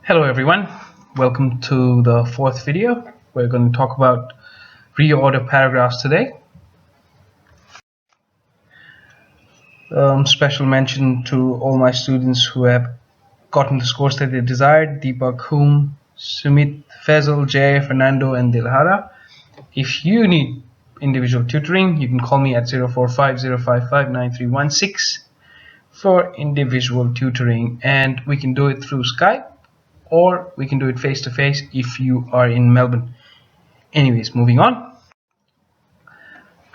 Hello everyone, welcome to the fourth video. We're going to talk about reorder paragraphs today. Special mention to all my students who have gotten the scores that they desired: Deepak, Hum, Sumit, Faisal, Jay, Fernando and Dilhara. If you need individual tutoring, you can call me at 0450559316 for individual tutoring, and we can do it through Skype or we can do it face to face if you are in Melbourne. Anyways, moving on.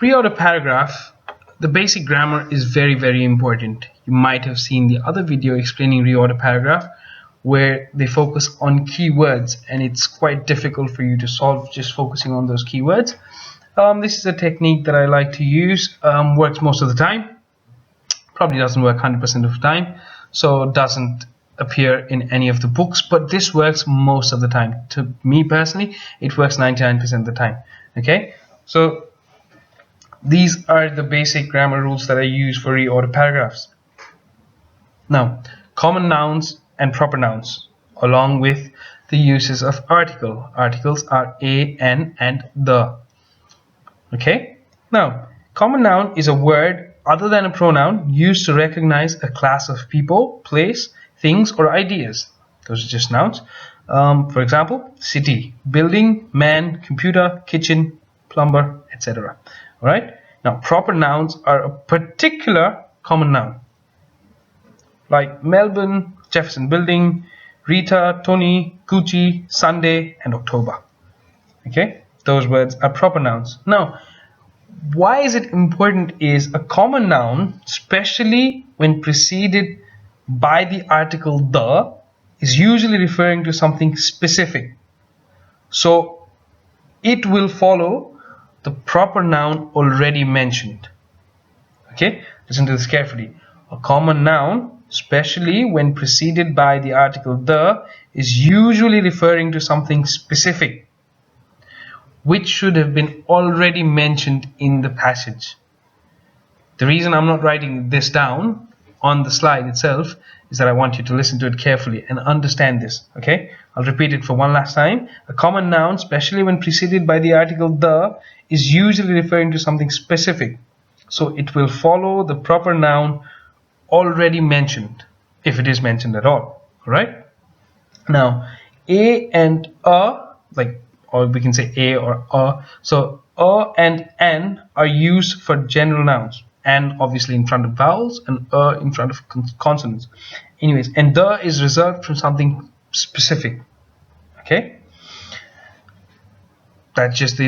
Reorder paragraph. The basic grammar is very important. You might have seen the other video explaining reorder paragraph where they focus on keywords, and it's quite difficult for you to solve just focusing on those keywords. This is a technique that I like to use. Works most of the time. Probably doesn't work 100% of the time, so doesn't appear in any of the books, but this works most of the time. To me personally, it works 99% of the time. Okay, so these are the basic grammar rules that I use for reorder paragraphs. Now, common nouns and proper nouns, along with the uses of article. Articles are a, an, and the. Okay, now common noun is a word other than a pronoun used to recognize a class of people, place, things, or ideas. Those are just nouns. For example, city, building, man, computer, kitchen, plumber, etc. All right. Now, proper nouns are a particular common noun, like Melbourne, Jefferson Building, Rita, Tony, Gucci, Sunday, and October. Okay, those words are proper nouns. Now, why is it important is a common noun, especially when preceded by the article the, is usually referring to something specific. So it will follow the proper noun already mentioned. Okay, listen to this carefully. A common noun, especially when preceded by the article the, is usually referring to something specific, which should have been already mentioned in the passage. The reason I'm not writing this down on the slide itself is that I want you to listen to it carefully and understand this. Okay, I'll repeat it for one last time. A common noun, especially when preceded by the article the, is usually referring to something specific, so it will follow the proper noun already mentioned, if it is mentioned at all. All right. Now, a and a, like, or we can say a or a. So a and an are used for general nouns, and obviously in front of vowels, and in front of consonants. Anyways, and the is reserved for something specific. Okay, that's just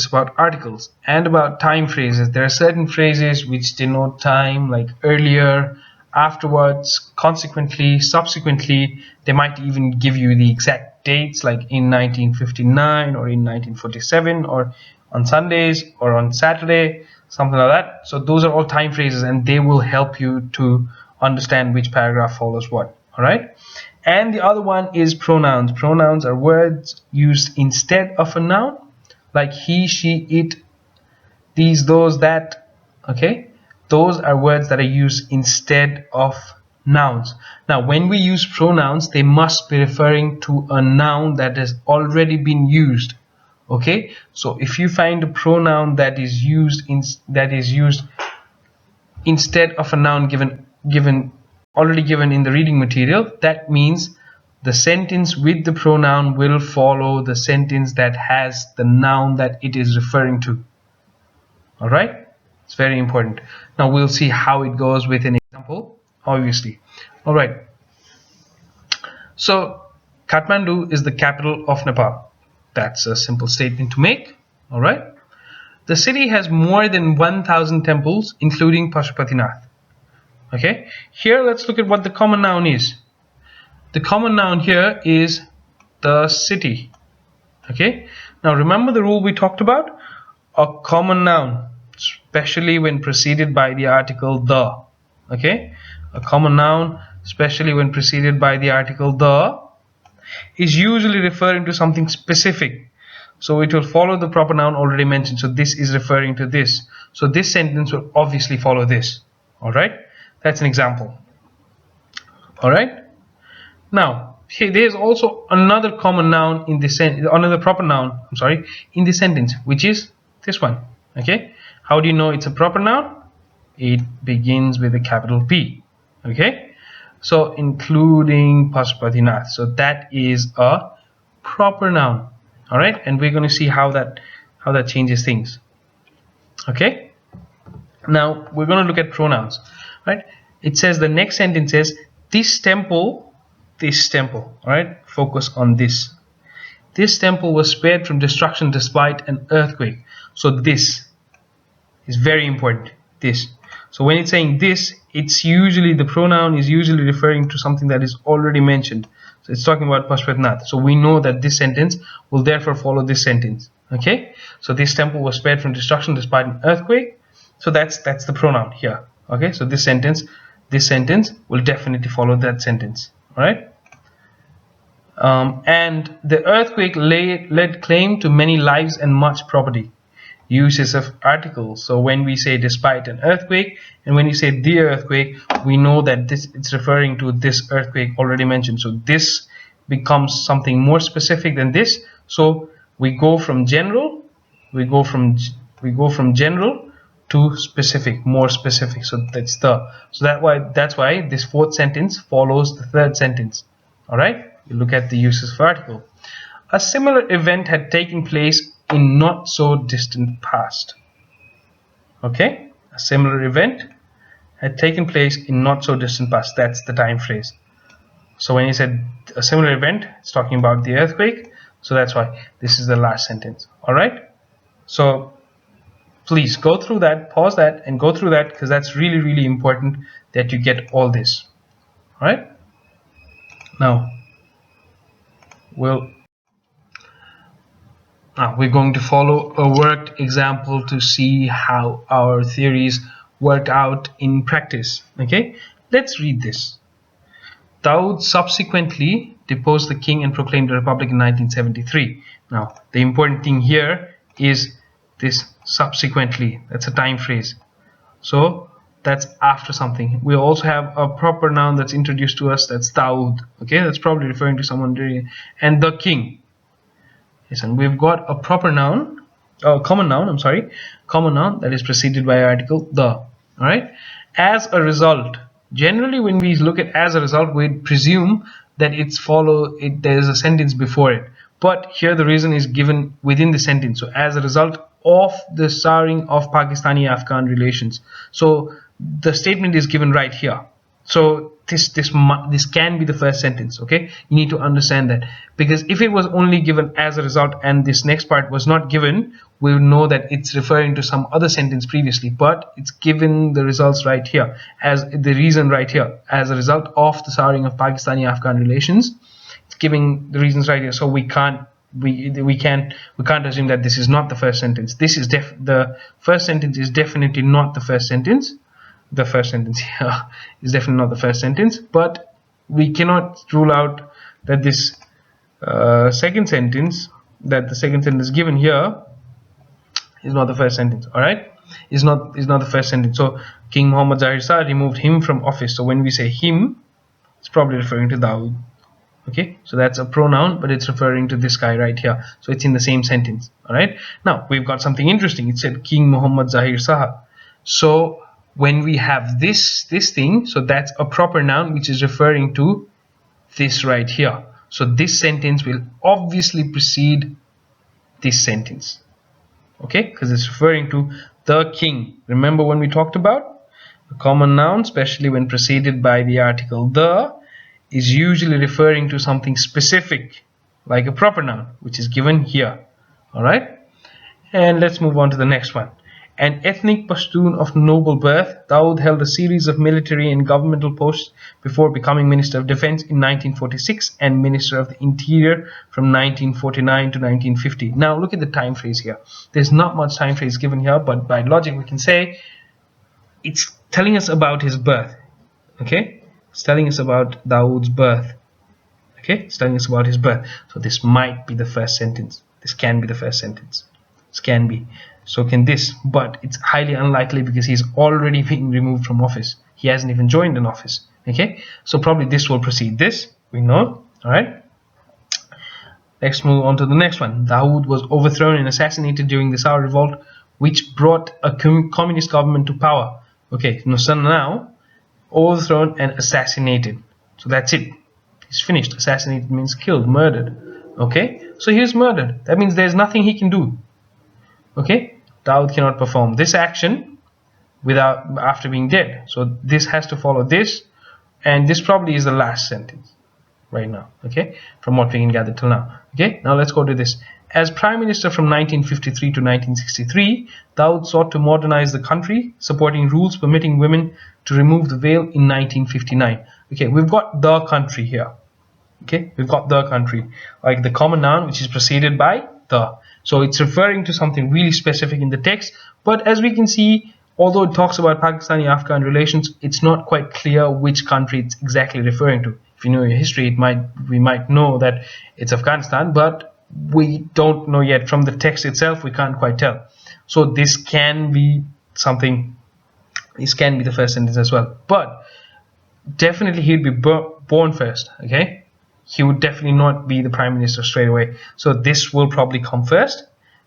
about articles. And about time phrases, there are certain phrases which denote time, like earlier, afterwards, consequently, subsequently. They might even give you the exact dates, like in 1959 or in 1947, or on Sundays or on Saturday, something like that. So those are all time phrases, and they will help you to understand which paragraph follows what. All right. And the other one is pronouns. Pronouns are words used instead of a noun, like he, she, it, these, those, that. Okay, those are words that are used instead of nouns. Now, when we use pronouns, they must be referring to a noun that has already been used. Okay, so if you find a pronoun that is used instead of a noun already given in the reading material, that means the sentence with the pronoun will follow the sentence that has the noun that it is referring to. All right, it's very important. Now we'll see how it goes with an example, obviously. All right, so Kathmandu is the capital of Nepal. That's a simple statement to make. All right, the city has more than 1,000 temples, including Pashupatinath. Okay, here let's look at what the common noun is. The common noun here is the city. Okay, now remember the rule we talked about? A common noun, especially when preceded by the article the. Okay, a common noun, especially when preceded by the article the, is usually referring to something specific, so it will follow the proper noun already mentioned. So this is referring to this, so this sentence will obviously follow this. All right, that's an example. All right, now Okay, there's also another common noun in this another proper noun, I'm sorry, in this sentence, which is this one. Okay, how do you know it's a proper noun? It begins with a capital P. Okay, so including Pashupatinath, so that is a proper noun. All right, and we're going to see how that changes things. Okay, now we're going to look at pronouns. Right, it says the next sentence says this temple, all right, focus on this. This temple was spared from destruction despite an earthquake. So this is very important, this. So when it's saying this, it's usually, the pronoun is usually referring to something that is already mentioned. So it's talking about Pashupatinath. So we know that this sentence will therefore follow this sentence. Okay, so this temple was spared from destruction despite an earthquake. So that's the pronoun here. Okay, so this sentence will definitely follow that sentence. All right. And the earthquake laid claim to many lives and much property. Uses of articles. So when we say despite an earthquake, and when you say the earthquake, we know that it's referring to this earthquake already mentioned. So this becomes something more specific than this. So we go from general, general to specific, more specific. So that's why this fourth sentence follows the third sentence. All right. You look at the uses of article. A similar event had taken place in not so distant past. Okay, a similar event had taken place in not so distant past. That's the time phrase. So when you said a similar event, it's talking about the earthquake. So that's why this is the last sentence. All right. So please go through that, pause that, and go through that, because that's really, really important that you get all this. All right. Now we're going to follow a worked example to see how our theories work out in practice. Okay, let's read this. Daud subsequently deposed the king and proclaimed a republic in 1973. Now, the important thing here is this subsequently. That's a time phrase. So that's after something. We also have a proper noun that's introduced to us. That's Daud. Okay, that's probably referring to someone doing, and the king. Yes, and we've got a proper noun, common noun that is preceded by article the. All right. As a result, generally when we look at as a result, we'd presume that there's a sentence before it. But here the reason is given within the sentence. So as a result of the souring of Pakistani-Afghan relations. So the statement is given right here. So this can be the first sentence. Okay, you need to understand that, because if it was only given as a result and this next part was not given, we would know that it's referring to some other sentence previously. But it's given the results right here, as the reason right here, as a result of the souring of Pakistani-Afghan relations. It's giving the reasons right here. So we can't assume that this is not the first sentence. This is the first sentence is definitely not the first sentence. The first sentence here is definitely not the first sentence, but we cannot rule out that this second sentence given here is not the first sentence. All right, is not the first sentence. So King Muhammad Zahir Shah removed him from office. So when we say him, it's probably referring to Dawood. Okay, so that's a pronoun, but it's referring to this guy right here. So it's in the same sentence. All right, now we've got something interesting. It said King Muhammad Zahir Shah. So when we have this thing, so that's a proper noun which is referring to this right here. So this sentence will obviously precede this sentence. Okay, because it's referring to the king. Remember when we talked about a common noun, especially when preceded by the article the, is usually referring to something specific, like a proper noun, which is given here. All right, and let's move on to the next one. An ethnic Pashtun of noble birth, Dawood held a series of military and governmental posts before becoming Minister of Defense in 1946 and Minister of the Interior from 1949 to 1950. Now look at the time phrase here. There's not much time phrase given here, but by logic we can say it's telling us about his birth. Okay, it's telling us about Dawood's birth. Okay, it's telling us about his birth. So this might be the first sentence. This can be the first sentence. This can be. So can this, but it's highly unlikely because he's already been removed from office. He hasn't even joined an office. Okay, so probably this will precede this, we know. Alright, let's move on to the next one. Dawood was overthrown and assassinated during the Saur revolt, which brought a communist government to power. Okay, so now overthrown and assassinated. So that's it. He's finished. Assassinated means killed, murdered. Okay, so he's murdered. That means there's nothing he can do. Okay, Dawood cannot perform this action without after being dead. So this has to follow this, and this probably is the last sentence right now. Okay, from what we can gather till now. Okay, now let's go to this. As Prime Minister from 1953 to 1963, Dawood sought to modernize the country, supporting rules permitting women to remove the veil in 1959. Okay, we've got the country here. Okay, we've got the country, like the common noun which is preceded by the. So it's referring to something really specific in the text. But as we can see, although it talks about Pakistani-Afghan relations, it's not quite clear which country it's exactly referring to. If you know your history, we might know that it's Afghanistan, but we don't know yet. From the text itself, we can't quite tell. So this can be something. This can be the first sentence as well. But definitely he'd be born first. Okay, he would definitely not be the Prime Minister straight away. So this will probably come first,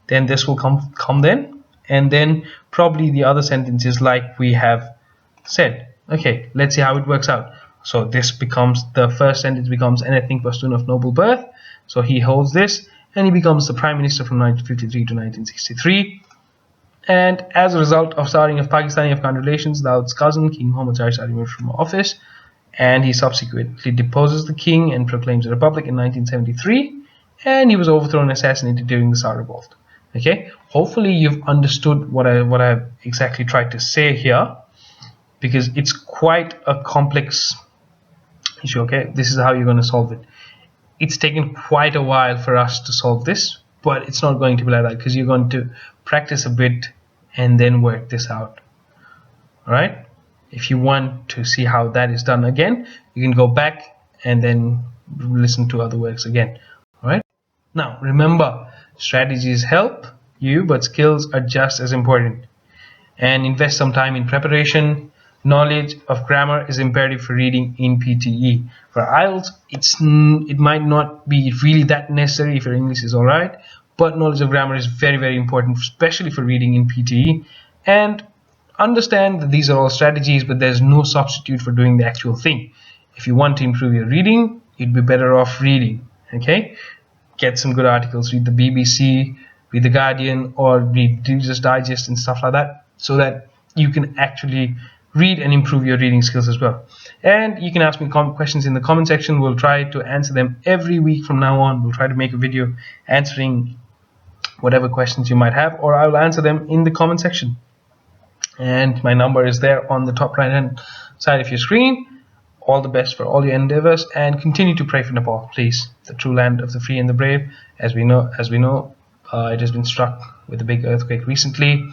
then this will come then, and then probably the other sentences like we have said. Okay, let's see how it works out. So this becomes, the first sentence becomes, and I think Pashtun of noble birth. So he holds this, and he becomes the Prime Minister from 1953 to 1963. And as a result of starting of Pakistani-Afghan relations, Dawood's cousin, King Muhammad Shah, is removed from office, and he subsequently deposes the king and proclaims a republic in 1973. And he was overthrown and assassinated during the Saur revolt. Okay, hopefully you've understood what I exactly tried to say here, because it's quite a complex issue. Okay, this is how you're going to solve it. It's taken quite a while for us to solve this, but it's not going to be like that, because you're going to practice a bit and then work this out. Alright, if you want to see how that is done again, you can go back and then listen to other works again. Alright, now remember, strategies help you, but skills are just as important. And invest some time in preparation. Knowledge of grammar is imperative for reading in PTE. For IELTS, it might not be really that necessary if your English is alright, but knowledge of grammar is very, very important, especially for reading in PTE. And understand that these are all strategies, but there's no substitute for doing the actual thing. If you want to improve your reading, you'd be better off reading. Okay, get some good articles, read the BBC, read the Guardian, or read Reader's Digest and stuff like that, so that you can actually read and improve your reading skills as well. And you can ask me questions in the comment section. We'll try to answer them every week from now on. We'll try to make a video answering whatever questions you might have, or I will answer them in the comment section. And my number is there on the top right hand side of your screen. All the best for all your endeavors, and continue to pray for Nepal, please, the true land of the free and the brave. As we know, it has been struck with a big earthquake recently.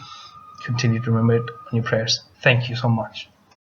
Continue to remember it on your prayers. Thank you so much.